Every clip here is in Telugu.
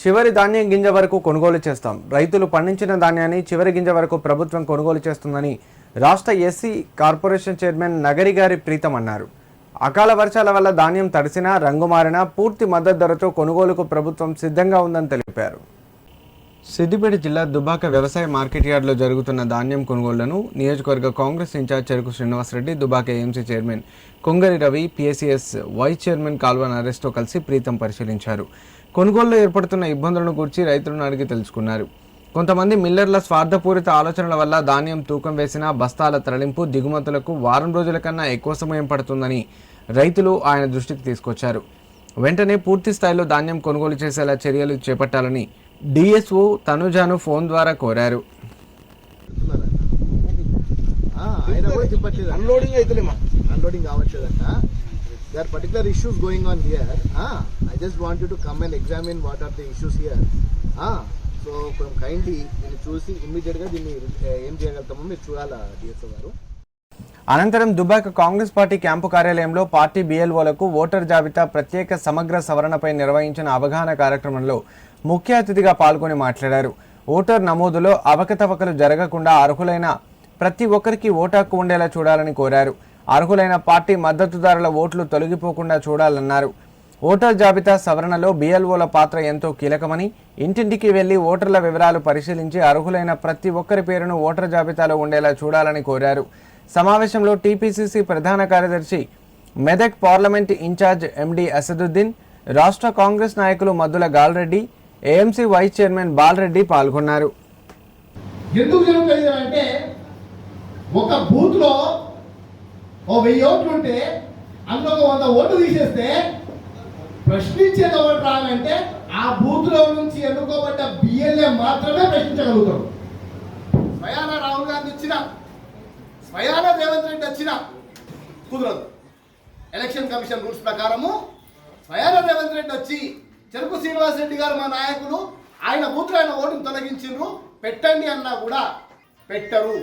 చివరి ధాన్యం గింజ వరకు కొనుగోలు చేస్తాం. రైతులు పండించిన ధాన్యాన్ని చివరి గింజ వరకు ప్రభుత్వం కొనుగోలు చేస్తుందని రాష్ట్ర ఎస్సీ కార్పొరేషన్ చైర్మన్ నగరిగారి ప్రీతం అన్నారు. అకాల వర్షాల వల్ల ధాన్యం తడిసినా రంగు మారినా పూర్తి మద్దతు ధరతో కొనుగోలుకు ప్రభుత్వం సిద్ధంగా ఉందని తెలిపారు. సిద్దిపేట జిల్లా దుబ్బాక వ్యవసాయ మార్కెట్ యార్డులో జరుగుతున్న ధాన్యం కొనుగోళ్లను నియోజకవర్గ Congress incharge Cheruku Srinivasareddy, Dubbaka AMC chairman Kongari Ravi, PSCS vice chairman Kalva నరేష్తో కలిసి ప్రీతం పరిశీలించారు. కొనుగోలులో ఏర్పడుతున్న ఇబ్బందులను గురించి రైతులను అడిగి తెలుసుకున్నారు. కొంతమంది మిల్లర్ల స్వార్థపూరిత ఆలోచనల వల్ల ధాన్యం తూకం వేసిన బస్తాల తరలింపు దిగుమతులకు వారం రోజుల కన్నా ఎక్కువ సమయం పడుతుందని రైతులు ఆయన దృష్టికి తీసుకొచ్చారు. వెంటనే పూర్తి స్థాయిలో ధాన్యం కొనుగోలు చేసేలా చర్యలు చేపట్టాలని డిఎస్ఓ తనుజాను ఫోన్ ద్వారా కోరారు. There are particular issues going on here. I just want you to come and examine what are the issues here. So kindly దీన్ని చూసి ఇమ్మీడియట్ గా దీన్ని ఏం చేయగలుగుతామో మీరు చూడాలా డిఎస్ఓ గారు. అనంతరం దుబ్బాక కాంగ్రెస్ పార్టీ క్యాంపు కార్యాలయంలో పార్టీ బిఎల్ఓలకు ఓటర్ జాబితా ప్రత్యేక సమగ్ర సవరణపై నిర్వహించిన అవగాహన కార్యక్రమంలో ముఖ్య అతిథిగా పాల్గొని మాట్లాడారు. ఓటర్ నమోదులో అవకతవకలు జరగకుండా అర్హులైన ప్రతి ఒక్కరికి ఓటు హక్కు ఉండేలా చూడాలని కోరారు. అర్హులైన పార్టీ మద్దతుదారుల ఓట్లు తొలగిపోకుండా చూడాలన్నారు. ఓటర్ జాబితా సవరణలో బిఎల్ఓల పాత్ర ఎంతో కీలకమని, ఇంటింటికి వెళ్లి ఓటర్ల వివరాలు పరిశీలించి అర్హులైన ప్రతి ఒక్కరి పేరును ఓటర్ జాబితాలో ఉండేలా చూడాలని కోరారు. సమావేశంలో టీపీసీసీ ప్రధాన కార్యదర్శి, Medak parliament in-charge MD Asaduddin, రాష్ట్ర కాంగ్రెస్ నాయకులు Maddula Galreddy, AMC vice chairman Balareddy పాల్గొన్నారు. ఎందుకు జరుగుతుంది అంటే ఒక బూత్ లో 1000 ఓట్లు ఉంటే అందులో 100 ఓట్లు తీసేస్తే ప్రశ్నించేది ఒకటి రానంటే ఆ బూత్ లో నుంచి ఎన్నుకోబడ్డ బిఎల్ఏ మాత్రమే ప్రశ్నించగలుగుతాడు. స్వయాన రాహుల్ గాంధీ వచ్చిన, స్వయాన రేవంత్ రెడ్డి వచ్చిన కుదరదు. ఎలక్షన్ కమిషన్ రూల్స్ ప్రకారము స్వయాన రేవంత్ రెడ్డి వచ్చి చెరుకు శ్రీనివాస్ రెడ్డి గారు మా నాయకులు ఆయన బూత్లో ఆయన ఓటును తొలగించిండ్రు పెట్టండి అన్నా కూడా పెట్టరు.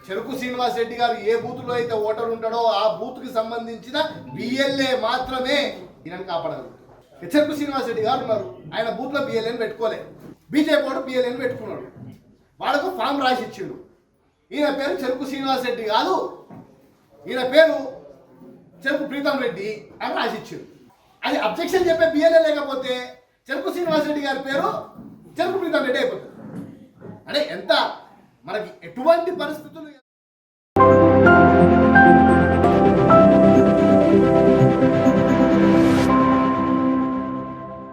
చెరుకు శ్రీనివాస్ రెడ్డి గారు ఏ బూత్లో అయితే ఓటర్ ఉంటాడో ఆ బూత్కి సంబంధించిన బిఎల్ఏ మాత్రమే ఈయనని కాపాడగలుగుతారు. చెరుకు శ్రీనివాస్ రెడ్డి గారు ఉన్నారు, ఆయన బూత్లో బిఎల్ఏని పెట్టుకోలే, బీజేపీ వాడు బిఎల్ఏని పెట్టుకున్నాడు, వాళ్ళకు ఫామ్ రాసి ఇచ్చిండు. ఈయన పేరు చెరుకు శ్రీనివాస్ రెడ్డి కాదు, ఈయన పేరు చెరుకు ప్రీతం రెడ్డి అని రాసి ఇచ్చిండు. అది అబ్జెక్షన్ చెప్పే బిఎల్ఏ లేకపోతే చెరుకు శ్రీనివాస్ రెడ్డి గారి పేరు చెరుకు ప్రీతం రెడ్డి అయిపోతుంది. అంటే ఎంత మనకి ఎటువంటి పరిస్థితులు